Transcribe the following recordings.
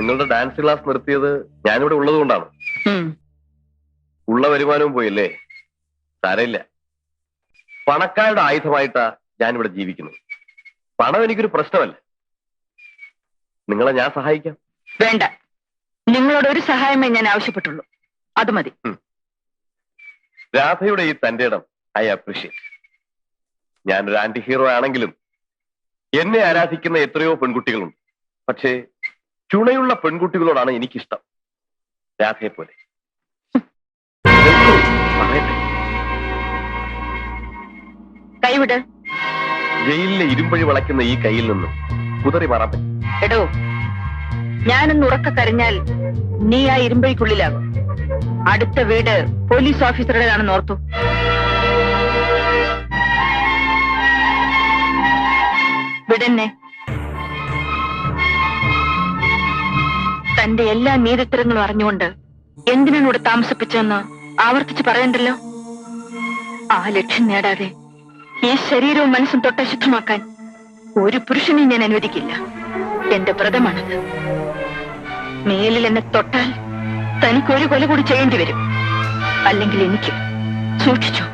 നിങ്ങളുടെ dance class നിർത്തിയത് ഞാനിവിടെ ഉള്ളത് കൊണ്ടാണ്. ഉള്ള വരുമാനവും പോയില്ലേ? സാരമില്ല. പണക്കാരുടെ ആയുധമായിട്ടാ ഞാനിവിടെ ജീവിക്കുന്നത്. പണം എനിക്കൊരു പ്രശ്നമല്ല. നിങ്ങളെ ഞാൻ സഹായിക്കാം. വേണ്ട, നിങ്ങളോട് ഒരു സഹായമേ ഞാൻ ആവശ്യപ്പെട്ടുള്ളൂ, അത് മതി. രാധയുടെ ഈ തന്റെ ഇടം ഐ അപ്രീഷിയേറ്റ്. ഞാനൊരു ആന്റി ഹീറോ ആണെങ്കിലും എന്നെ ആരാധിക്കുന്ന എത്രയോ പെൺകുട്ടികളുണ്ട്. പക്ഷേ ചുണയുള്ള പെൺകുട്ടികളോടാണ് എനിക്കിഷ്ടം, രാധയെ പോലെ. കൈവിട്. ജയിലിലെ ഇരുമ്പഴി വളയ്ക്കുന്ന ഈ കയ്യിൽ നിന്നും കുതറി മാറാൻ പറ്റും. എടോ, ഞാനൊന്ന് ഉറക്ക കരഞ്ഞാൽ നീ ആ ഇരുമ്പഴിക്കുള്ളിലാകും. അടുത്ത വീട് പോലീസ് ഓഫീസറുടേതാണെന്ന് ഓർത്തു. വിടന്നെ. തന്റെ എല്ലാ നീതിത്തരങ്ങളും അറിഞ്ഞുകൊണ്ട് എന്തിനാണ് ഇവിടെ താമസിപ്പിച്ചതെന്ന് ആവർത്തിച്ച് പറയണ്ടല്ലോ. ആ ലക്ഷ്യം നേടാതെ ഈ ശരീരവും മനസ്സും തൊട്ടശുദ്ധമാക്കാൻ ഒരു പുരുഷനെയും ഞാൻ അനുവദിക്കില്ല. എന്റെ വ്രതമാണത്. മേലിൽ എന്നെ തൊട്ടാൽ തനിക്കൊരു കൊല കൂടി ചെയ്യേണ്ടി വരും. അല്ലെങ്കിൽ എനിക്ക്. സൂക്ഷിച്ചു.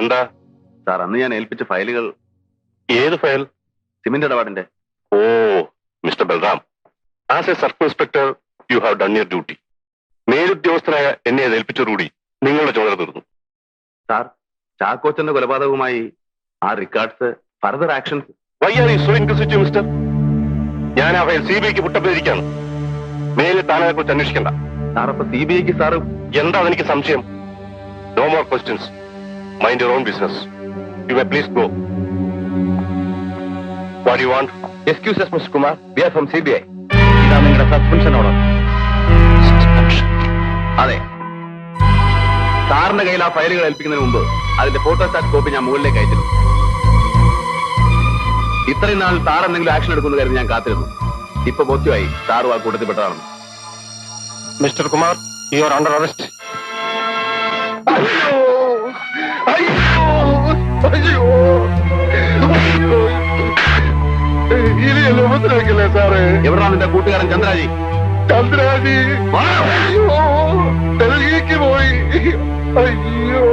എന്താ സാർ, അന്ന് ഞാൻ ഏൽപ്പിച്ച ഫയലുകൾ. ഏത് ഫയൽ? സിമന്റ് ഇടപാടിന്റെ. Oh mister Balram, as a circle inspector you have done your duty. മേലുദ്യോഗസ്ഥനായ എന്നെ അത് ഏൽപ്പിച്ചതോടുകൂടി നിങ്ങളുടെ ചുമതല തീർന്നു. സാർ, ചാക്കോച്ചന്റെ കൊലപാതകവുമായി ആ records, further actions. Why are you so inquisitive mister? ഞാൻ ആ ഫയൽ CBIക്ക് പുട്ടപ്പേരിക്കാണ്. മേലിൽ താനതിനെ കുറിച്ച് അന്വേഷിക്കണ്ട. സാർ, അപ്പൊ CBIക്ക് സാറ് എന്താ എനിക്ക് സംശയം? No more questions. Mind your own business. You may please go. What do you want? Excuse us, Mr. Kumar. We are from CBI. ഇതാണ് നിങ്ങളുടെ സസ്പെൻഷൻ ഓർഡർ. അതെ, സാറിന്റെ കയ്യിൽ ആ ഫയലുകൾ ഏൽപ്പിക്കുന്നതിന് മുമ്പ് അതിന്റെ ഫോട്ടോസ്റ്റാറ്റ് കോപ്പി ഞാൻ മുകളിലേക്ക് അയച്ചിരുന്നു. ഇത്രയും നാൾ സാർ എന്തെങ്കിലും ആക്ഷൻ എടുക്കുന്ന കരുതി ഞാൻ കാത്തിരുന്നു. ഇപ്പൊ ബോധ്യമായി സാറും ആ കൂട്ടത്തിൽപ്പെട്ടതാണെന്ന്. Mr. Kumar, you are under arrest. എവിടാ നിന്റെ കൂട്ടുകാരൻ ചന്ദ്രാജി? ഡൽഹിക്ക് പോയി. അയ്യോ,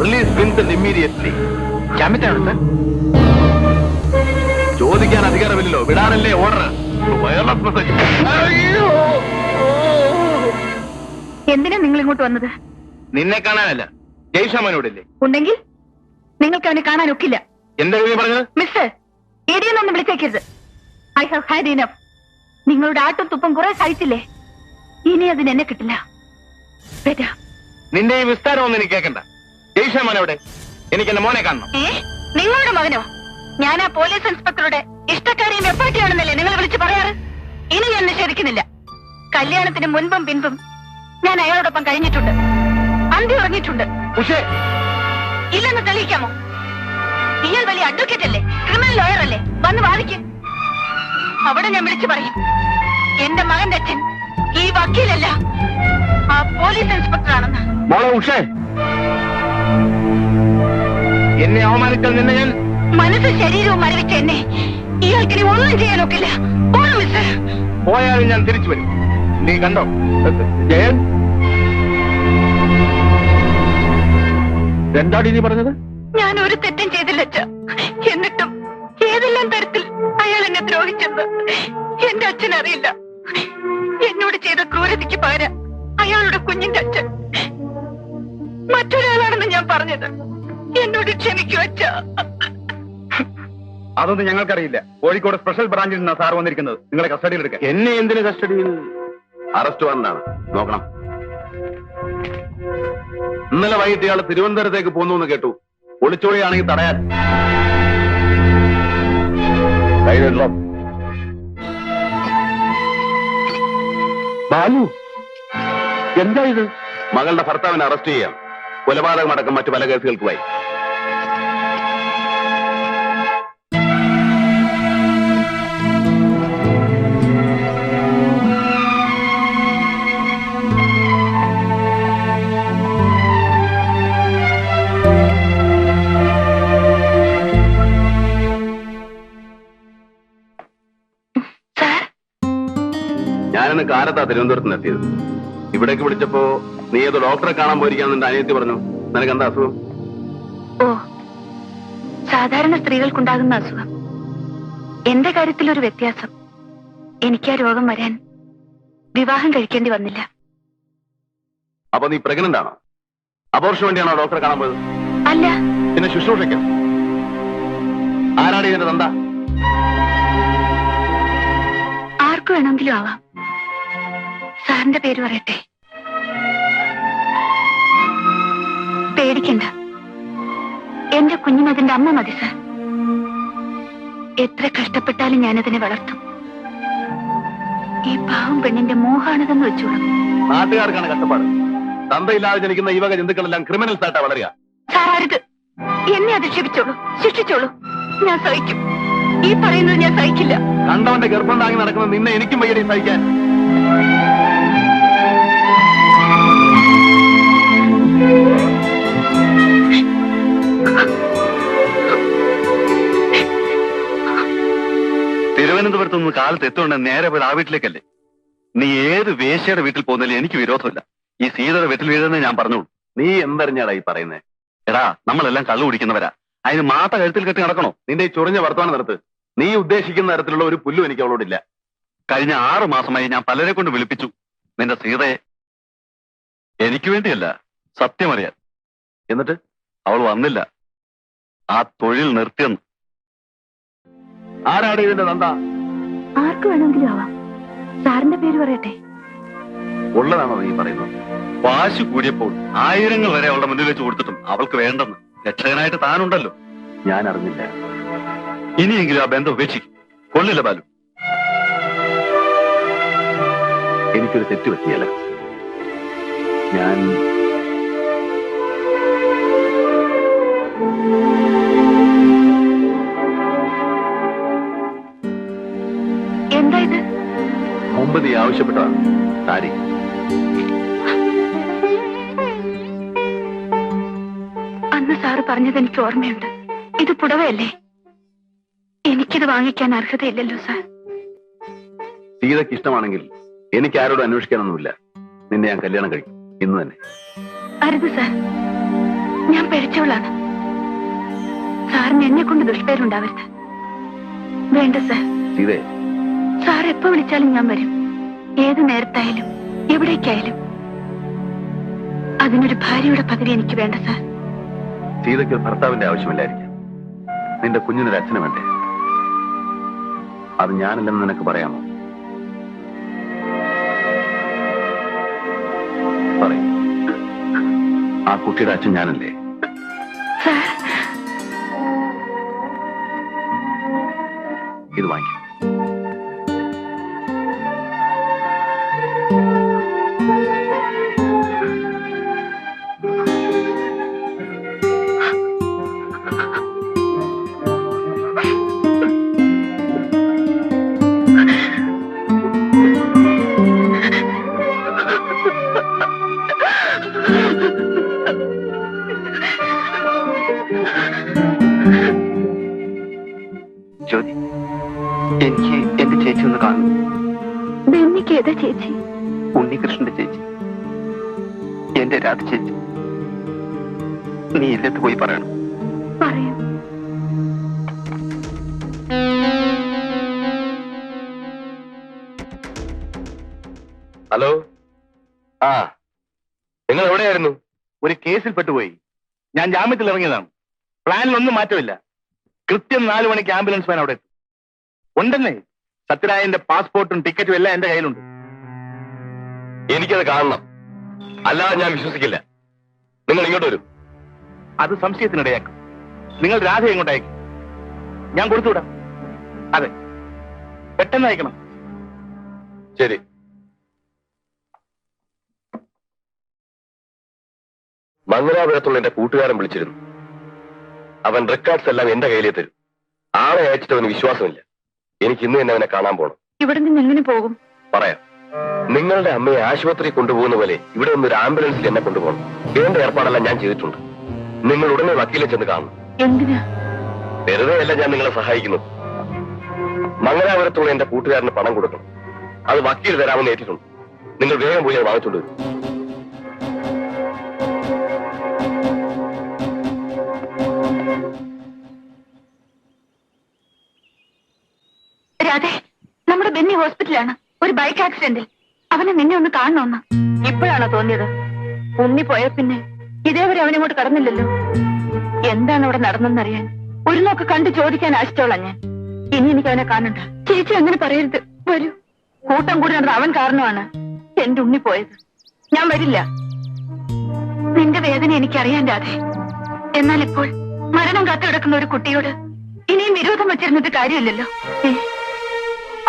റിലീസ് വിൻസെന്റ് ഇമ്മീഡിയറ്റ്ലി. ജാമ്യത്തിനാണ് ചോദിക്കാൻ അധികാരമില്ലല്ലോ, വിടാനല്ലേ ഓർഡർ. Wireless message. എന്തിനാ നിങ്ങൾ ഇങ്ങോട്ട് വന്നത്? നിന്നെ കാണാനല്ല, ജയ്ഷാമനോടില്ലേ? ഉണ്ടെങ്കിൽ നിങ്ങൾക്ക് അവനെ കാണാൻ ഒക്കില്ല. എന്താ പറഞ്ഞത്? മിസ്റ്റർ, ഇടിയെന്നൊന്നും വിളിച്ചേക്കരുത്. I have had enough. നിങ്ങളുടെ ആട്ടും തുപ്പും കുറെ സഹിച്ചില്ലേ? ഇനി അതിന് എന്നെ കിട്ടില്ല. നിന്റെ ഈ വിസ്താരം ഒന്നും എനിക്ക് കേൾക്കണ്ട. ജയ്ഷാമൻ എവിടെ? എനിക്ക് എന്റെ മോനെ കാണണം. നിങ്ങളുടെ മകനോ? ഞാൻ ആ പോലീസ് ഇൻസ്പെക്ടറുടെ ഇഷ്ടക്കാരിയും എപ്പോഴൊക്കെയാണെന്നല്ലേ നിങ്ങൾ വിളിച്ച് പറയാറ്? ഇനി ഞാൻ നിഷേധിക്കുന്നില്ല. കല്യാണത്തിന് മുൻപും പിൻപും ഞാൻ അയാളോടൊപ്പം കഴിഞ്ഞിട്ടുണ്ട്. അന്തി ഉറങ്ങിയിട്ടുണ്ട്. പക്ഷേ ഇല്ലെന്ന് തെളിയിക്കാമോ? ഇയാൾ വലിയ അഡ്വക്കേറ്റ് അല്ലേ, ക്രിമിനൽ ലോയർ അല്ലേ? വന്ന് വാദിക്കും. അവിടെ ഞാൻ വിളിച്ചു പറയും, എന്റെ മകന്റെ അച്ഛൻ ഈ വക്കീലല്ല, ആ പോലീസ് ഇൻസ്പെക്ടർ ആണെന്ന്. മോളെ ഉഷേ, എന്നെ അവമാനിച്ചാൽ നിന്നെ ഞാൻ... മനസ്സ് ശരീരവും മരവിച്ച എന്നെ ഇയാൾക്കിനി ഒന്നും ചെയ്യാനൊക്കില്ല. പോണം മിസ്റ്റർ. പോയാലും ഞാൻ തിരിച്ചു വരും. നീ കണ്ടോ ജയൻ? എന്താടി നീ പറഞ്ഞത്? ഞാൻ ഒരു തെറ്റും ചെയ്തില്ല അച്ഛാ. എന്നിട്ടും ഏതെല്ലാം തരത്തിൽ അയാൾ എന്നെ ദ്രോഹിച്ചെന്ന് എന്റെ അച്ഛൻ അറിയില്ല. എന്നോട് ചെയ്ത ക്രൂരതയ്ക്ക് പകരം അയാളുടെ കുഞ്ഞിന്റെ അച്ഛൻ മറ്റൊരാളാണെന്ന് ഞാൻ പറഞ്ഞത്. എന്നോട് ക്ഷമിക്കൂ അച്ഛാ. അതൊന്നും ഞങ്ങൾക്കറിയില്ല. കോഴിക്കോട് സ്പെഷ്യൽ ബ്രാഞ്ചിൽ നിന്നാണ് സാർ വന്നിരിക്കുന്നത്. നിങ്ങളെ കസ്റ്റഡിയിൽ എടുക്കാൻ. എന്നെ എന്തിന് കസ്റ്റഡിയിൽ? അറസ്റ്റ് വന്നതാണ്, നോക്കണം. ഇന്നലെ വൈകിട്ട് ഇയാൾ തിരുവനന്തപുരത്തേക്ക് പോന്നു എന്ന് കേട്ടു. ഒളിച്ചോളിയാണെങ്കിൽ തടയാൻ. ബാലു, എന്താ ഇത്? മകളുടെ ഭർത്താവിനെ അറസ്റ്റ് ചെയ്യാം. കൊലപാതകമടക്കം മറ്റു പല കേസുകൾക്കുമായി. ഞാനിന്ന് കാലത്താ തിരുവനന്തപുരത്ത് നിന്ന് എത്തിയത്. ഇവിടേക്ക് വിളിച്ചപ്പോ നീ ഏതോ ഡോക്ടറെ കാണാൻ പോയിരിക്കാന്ന് എന്റെ അനിയത്തി പറഞ്ഞു. നിനക്ക് എന്താ അസുഖം? ഓ, സാധാരണ സ്ത്രീകൾക്കുണ്ടാകുന്ന അസുഖം. എന്റെ കാര്യത്തിൽ ഒരു വ്യത്യാസം. എനിക്ക് ആ രോഗം വരാൻ വിവാഹം കഴിക്കേണ്ടി വന്നില്ല. അപ്പൊ നീ പ്രഗ്നന്റ് ആണോ? അബോർഷന് വേണ്ടിയാണോ ഡോക്ടറെ കാണാൻ പോയത്? അല്ല. പിന്നെ ശുശ്രൂഷയ്ക്കോ? ആരാണ് ഇതിന്റെ തന്ത? ആർക്കു വേണമെങ്കിലും ആവാം. സാറിന്റെ പേര് പറയട്ടെ? പേടിക്കണ്ട, എന്റെ കുഞ്ഞിനതിന്റെ അമ്മ മതി സാർ. എത്ര കഷ്ടപ്പെട്ടാലും ഞാനതിനെ വളർത്തും. ഈ പാവം പെണ്ണിന്റെ മോഹാണിതെന്ന് വെച്ചോളൂ. നാട്ടുകാർക്കാണ് കഷ്ടപ്പാട്. തന്തയില്ലാതെ ജനിക്കുന്ന ഈ വക ജന്തുക്കളെല്ലാം ക്രിമിനൽസ് ആയിട്ടാ വളരുക. സാർ അരുത്, എന്നെ അധിക്ഷേപിച്ചോളൂ, ശിക്ഷിച്ചോളൂ. ഞാൻ സഹിക്കും. ഈ പറയുന്നത് ഞാൻ സഹിക്കില്ല. കണ്ടവന്റെ ഗർഭം താങ്ങി നടക്കുന്ന നിന്നെ എനിക്കും വയ്യടി സഹിക്കാൻ. തിരുവനന്തപുരത്ത് നിന്ന് കാലത്ത് എത്തുകൊണ്ട് നേരെ പോയത് ആ വീട്ടിലേക്കല്ലേ? നീ ഏത് വേശ്യയുടെ വീട്ടിൽ പോകുന്നതിൽ എനിക്ക് വിരോധമില്ല. ഈ സീതയുടെ വീട്ടിൽ വീഴുന്നേ ഞാൻ പറഞ്ഞോളൂ. നീ എന്തറിഞ്ഞാടാ ഈ പറയുന്നേ? എടാ, നമ്മളെല്ലാം കള്ളു കുടിക്കുന്നവരാ. അതിന് മാട്ട കഴുത്തിൽ കെട്ടി നടക്കണോ? നിന്റെ ഈ ചൊറിഞ്ഞ വർത്തമാനം നിർത്ത്. നീ ഉദ്ദേശിക്കുന്ന തരത്തിലുള്ള ഒരു പുല്ലും എനിക്ക് അവളോടില്ല. കഴിഞ്ഞ 6 മാസമായി ഞാൻ പലരെ കൊണ്ട് വിളിപ്പിച്ചു നിന്റെ സീതയെ. എനിക്ക് വേണ്ടിയല്ല, സത്യമറിയാൻ. എന്നിട്ട് അവൾ വന്നില്ല. ആ തൊഴിൽ നിർത്തിയെന്ന്. ആരാണ് ഇതിന്റെ നന്ദ? ആർക്ക് വേണമെങ്കിലും ആവാം. സാറിന്റെ പേര് പറയട്ടെ? ഉള്ളതാണോ നീ പറയുന്നത്? വാശി കൂടിയപ്പോൾ 1000 വരെ അവളുടെ മുന്നിൽ വെച്ച് കൊടുത്തിട്ടും അവൾക്ക് വേണ്ടെന്ന്. രക്ഷകനായിട്ട് താനുണ്ടല്ലോ. ഞാൻ അറിഞ്ഞില്ല. ഇനിയെങ്കിലും ആ ബന്ധം ഉപേക്ഷിക്കും. കൊള്ളില്ല ബാലു. എനിക്കൊരു തെറ്റ് പറ്റിയല്ല. ഞാൻ എന്താ ഇത്? മുമ്പ് നീ ആവശ്യപ്പെട്ടതാണ് സാരി. അന്ന് സാറ് പറഞ്ഞത് എനിക്ക് ഓർമ്മയുണ്ട്. ഇത് പുടവയല്ലേ? എനിക്കിത് വാങ്ങിക്കാൻ അർഹതയില്ലല്ലോ സാർ. സീതയ്ക്ക് ഇഷ്ടമാണെങ്കിൽ എനിക്ക് ആരോടും അന്വേഷിക്കാനൊന്നുമില്ല. നിന്നെ ഞാൻ കല്യാണം കഴിക്കും ഇന്ന് തന്നെ. അരുത് സാർ, ഞാൻ പിഴച്ചവളാണ്. സാറിന് എന്നെ കൊണ്ട് ദുഷ്പേരുണ്ടാവരുത്. വേണ്ട സാർ. സീതേ, സാർ എപ്പോ വിളിച്ചാലും ഞാൻ വരും. ഏത് നേരത്തായാലും എവിടേക്കായാലും. അതിനൊരു ഭാര്യയുടെ പദവി എനിക്ക് വേണ്ട സാർ. സീതയ്ക്ക് ഭർത്താവിന്റെ ആവശ്യമില്ലായിരിക്കാം. നിന്റെ കുഞ്ഞിനൊരു അച്ഛന് വേണ്ടേ? അത് ഞാനല്ലെന്ന് നിനക്ക് പറയാമോ? പറയും. ആ കുട്ടിയുടെ അച്ഛൻ ഞാനല്ലേ? സാർ, ഇത് വാങ്ങിക്കും. ജ്യോതി, എനിക്ക് എന്റെ ചേച്ചി ഒന്ന് കാണും. ബെന്നിക്ക് ഏതാ ചേച്ചി? ഉണ്ണികൃഷ്ണന്റെ ചേച്ചി, എന്റെ രാധ ചേച്ചി. നീ ഇല്ലത്ത് പോയി പറയണം. പറയാം. ഹലോ. ആ, നിങ്ങൾ എവിടെയായിരുന്നു? ഒരു കേസിൽ പെട്ടുപോയി. ഞാൻ ജാമ്യത്തിൽ ഇറങ്ങിയതാണ്. പ്ലാനിലൊന്നും മാറ്റമില്ല. കൃത്യം 4 മണിക്ക് ആംബുലൻസ് വാൻ അവിടെ എത്തും. ഉണ്ടെന്നേ, സത്യരായന്റെ പാസ്പോർട്ടും ടിക്കറ്റും എല്ലാം എന്റെ കയ്യിലുണ്ട്. എനിക്കത് കാണണം, അല്ലാതെ ഞാൻ വിശ്വസിക്കില്ല. നിങ്ങൾ ഇങ്ങോട്ട് വരും. അത് സംശയത്തിനിടയാക്കും. നിങ്ങൾ രാധ ഇങ്ങോട്ട് അയക്കും. ഞാൻ കൊടുത്തുവിടാം. അതെ, പെട്ടെന്ന് അയക്കണം. ശരി. മംഗലാപുരത്തുള്ള എന്റെ കൂട്ടുകാരൻ വിളിച്ചിരുന്നു. അവൻ റെക്കോർഡ്സ് എല്ലാം എന്റെ കയ്യിലേ തരും. ആളെ അയച്ചിട്ട് അവന് വിശ്വാസമില്ല. എനിക്ക് ഇന്ന് തന്നെ അവനെ കാണാൻ പോകണം. ഇവിടെ നിന്ന് എങ്ങനെ പോകും? പറയാം. നിങ്ങളുടെ അമ്മയെ ആശുപത്രി കൊണ്ടുപോകുന്ന പോലെ ഇവിടെ നിന്ന് ഒരു ആംബുലൻസിൽ എന്നെ കൊണ്ടുപോകണം. വേണ്ട ഏർപ്പാടെല്ലാം ഞാൻ ചെയ്തിട്ടുണ്ട്. നിങ്ങൾ ഉടനെ വക്കീലെ ചെന്ന് കാണണം. എന്തിനാ? വെറുതെ അല്ല ഞാൻ നിങ്ങളെ സഹായിക്കുന്നത്. മംഗലാപുരത്തുള്ള എന്റെ കൂട്ടുകാരന് പണം കൊടുക്കണം. അത് വക്കീൽ തരാമെന്ന് ഏറ്റിട്ടുണ്ട്. നിങ്ങൾ വേഗം പോയി അത് വാങ്ങിച്ചുകൊണ്ട് വരും. രാധേ, നമ്മുടെ ബെന്നി ഹോസ്പിറ്റലാണ്. ഒരു ബൈക്ക് ആക്സിഡന്റിൽ. അവനെ നിന്നെ ഒന്ന് കാണണമെന്ന്. ഇപ്പോഴാണോ തോന്നിയത്? ഉണ്ണി പോയ പിന്നെ ഇതേവരെ അവനിങ്ങോട്ട് കടന്നില്ലല്ലോ. എന്താണ് അവിടെ നടന്നെന്നറിയാൻ ഒരു നോക്ക് കണ്ടു ചോദിക്കാൻ ആശിച്ചോളാം ഞാൻ. ഇനി എനിക്ക് അവനെ കാണണ്ട. ചേച്ചി അങ്ങനെ പറയരുത്. വരൂ. കൂട്ടം കൂടി നടന്ന അവൻ കാരണമാണ് എന്റെ ഉണ്ണി പോയത്. ഞാൻ വരില്ല. നിന്റെ വേദന എനിക്കറിയാൻ രാധേ. എന്നാൽ ഇപ്പോൾ മരണം കാത്തു കിടക്കുന്ന ഒരു കുട്ടിയോട് ഇനിയും വിരോധം വച്ചിരുന്നിട്ട് കാര്യമില്ലല്ലോ.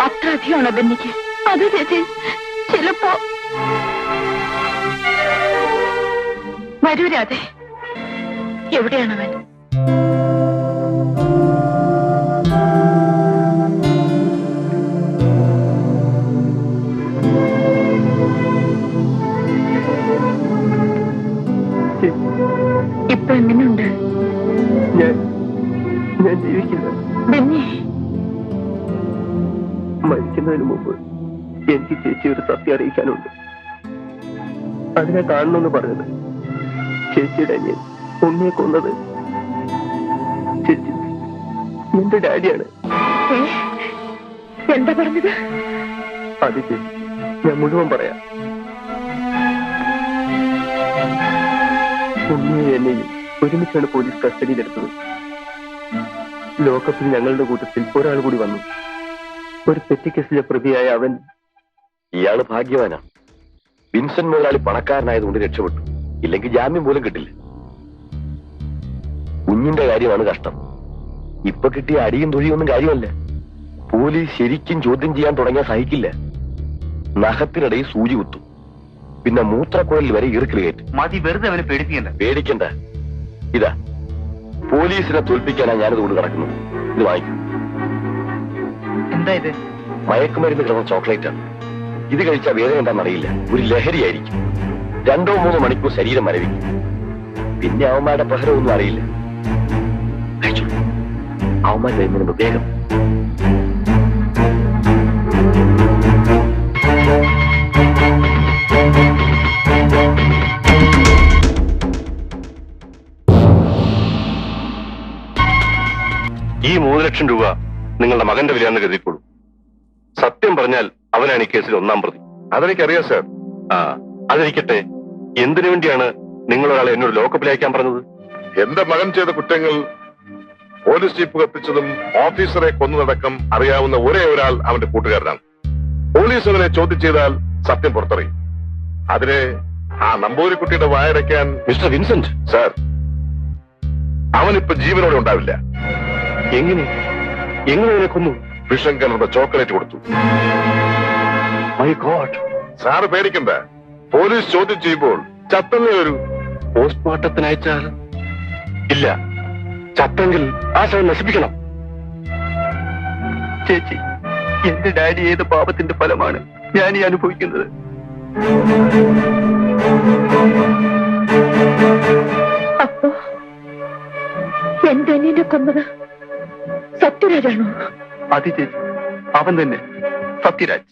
അത്ര അധികമാണോ ബെന്നിക്ക്? അത് ചേച്ചി, ചിലപ്പോ. വരൂ രാധേ. എവിടെയാണവൻ? ഇപ്പൊ എങ്ങനെയുണ്ട്? ഞാൻ ജീവിക്കില്ല. ബെന്നി, മരിക്കുന്നതിന് മുമ്പ് എനിക്ക് ചേച്ചി ഒരു സത്യം അറിയിക്കാനുണ്ട്. അതിനെ കാണണമെന്ന് പറഞ്ഞത് ചേച്ചിയുടെ അനിയൻ ഉണ്ണിയെ കൊന്നത് ചേച്ചി എന്റെ ഡാഡിയാണ്. എന്താ പറഞ്ഞത്? അത് ചേച്ചി, ഞാൻ മുഴുവൻ പറയാം. ഉണ്ണിയെ എന്നെയും ഒരുമിച്ചാണ് പോലീസ് കസ്റ്റഡിയിലെടുത്തത്. ലോകകപ്പിൽ ഞങ്ങളുടെ കൂട്ടത്തിൽ ഒരാൾ കൂടി വന്നു. ഒരു പെറ്റി കേസിലെ പ്രതിയായ അവൻ. ഇയാള് ഭാഗ്യവാനാണ്. വിൻസെന്റ് മുതലാളി പണക്കാരനായതുകൊണ്ട് രക്ഷപ്പെട്ടു. ഇല്ലെങ്കിൽ ജാമ്യം പോലും കിട്ടില്ല. കുഞ്ഞിന്റെ കാര്യമാണ് കഷ്ടം. ഇപ്പൊ കിട്ടിയ അടിയും തൊഴിയൊന്നും കാര്യമല്ല. പോലീസ് ശരിക്കും ചോദ്യം ചെയ്യാൻ തുടങ്ങിയാൽ സഹിക്കില്ല. നഖത്തിനിടയിൽ സൂചി കുത്തും. പിന്നെ മൂത്രക്കുഴലിൽ വരെ ഈർക്കിൽ കയറ്റും. മതി, വെറുതെ അവനെ പേടിപ്പിക്കണ്ട. പേടിക്കണ്ട. ഇതാ, പോലീസിനെ തോൽപ്പിക്കാനാണ് ഞാനിത് കൊണ്ട് കിടക്കുന്നത്. ഇത് വാങ്ങിക്കും. എന്താ ഇത്? മയക്കുമരുന്ന് കിടന്ന ചോക്ലേറ്റ് ആണ്. ഇത് കഴിച്ചാൽ വേദന എന്താണെന്നറിയില്ല. ഒരു ലഹരിയായിരിക്കും. 2-3 മണിക്കൂർ ശരീരം മരവിക്കും. പിന്നെ അവന്മാരുടെ പ്രഹരമൊന്നും അറിയില്ല. കഴിച്ചോളൂ. അവന്മാർ വരുന്നതിന് മുമ്പ് വേഗം. ഈ 3 ലക്ഷം രൂപ നിങ്ങളുടെ മകന്റെ വിലയാണെന്ന് കരുതിക്കോളൂ. സത്യം പറഞ്ഞാൽ അവനാണ് ഈ കേസിൽ 1-ാം പ്രതി. അതെനിക്കറിയാം സാർ. അതിരിക്കട്ടെ, എന്തിനു വേണ്ടിയാണ് നിങ്ങൾ ഒരാളെ എന്നോട് ലോക്കപ്പിൽ അയക്കാൻ പറഞ്ഞത്? എന്റെ മകൻ ചെയ്ത കുറ്റങ്ങൾ, പോലീസ് ജീപ്പ് കത്തിച്ചതും ഓഫീസറെ കൊന്നതടക്കം അറിയാവുന്ന ഒരേ ഒരാൾ അവന്റെ കൂട്ടുകാരനാണ്. പോലീസ് അവനെ ചോദ്യം ചെയ്താൽ സത്യം പുറത്തറിയും. അതിന് ആ നമ്പൂതിരിക്കുട്ടിയുടെ വായടയ്ക്കാൻ. Mister Vincent. സാർ, അവനിപ്പോ ജീവനോടെ ഉണ്ടാവില്ല. എങ്ങനെ അവനെ കൊന്നു? വിഷം കലർന്ന ചോക്ലേറ്റ് കൊടുത്തു. My God. സാറ് പേടിക്കണ്ട. പോലീസ് ചോദ്യം ചെയ്യുമ്പോൾ ചത്തല്ലേ വരൂ. പോസ്റ്റ്മോർട്ടത്തിന് അയച്ചാൽ? ഇല്ല, ചത്തെങ്കിൽ ആ ശവം നശിപ്പിക്കണം. ചേച്ചി, എന്റെ ഡാഡി ഏത് പാപത്തിന്റെ ഫലമാണ് ഞാൻ ഈ അനുഭവിക്കുന്നത്? അപ്പോ എന്റെ അനിയനെ കൊന്നത് സത്യരാജാണോ? അത് ചേച്ചി, അവൻ തന്നെ, സത്യരാജ്.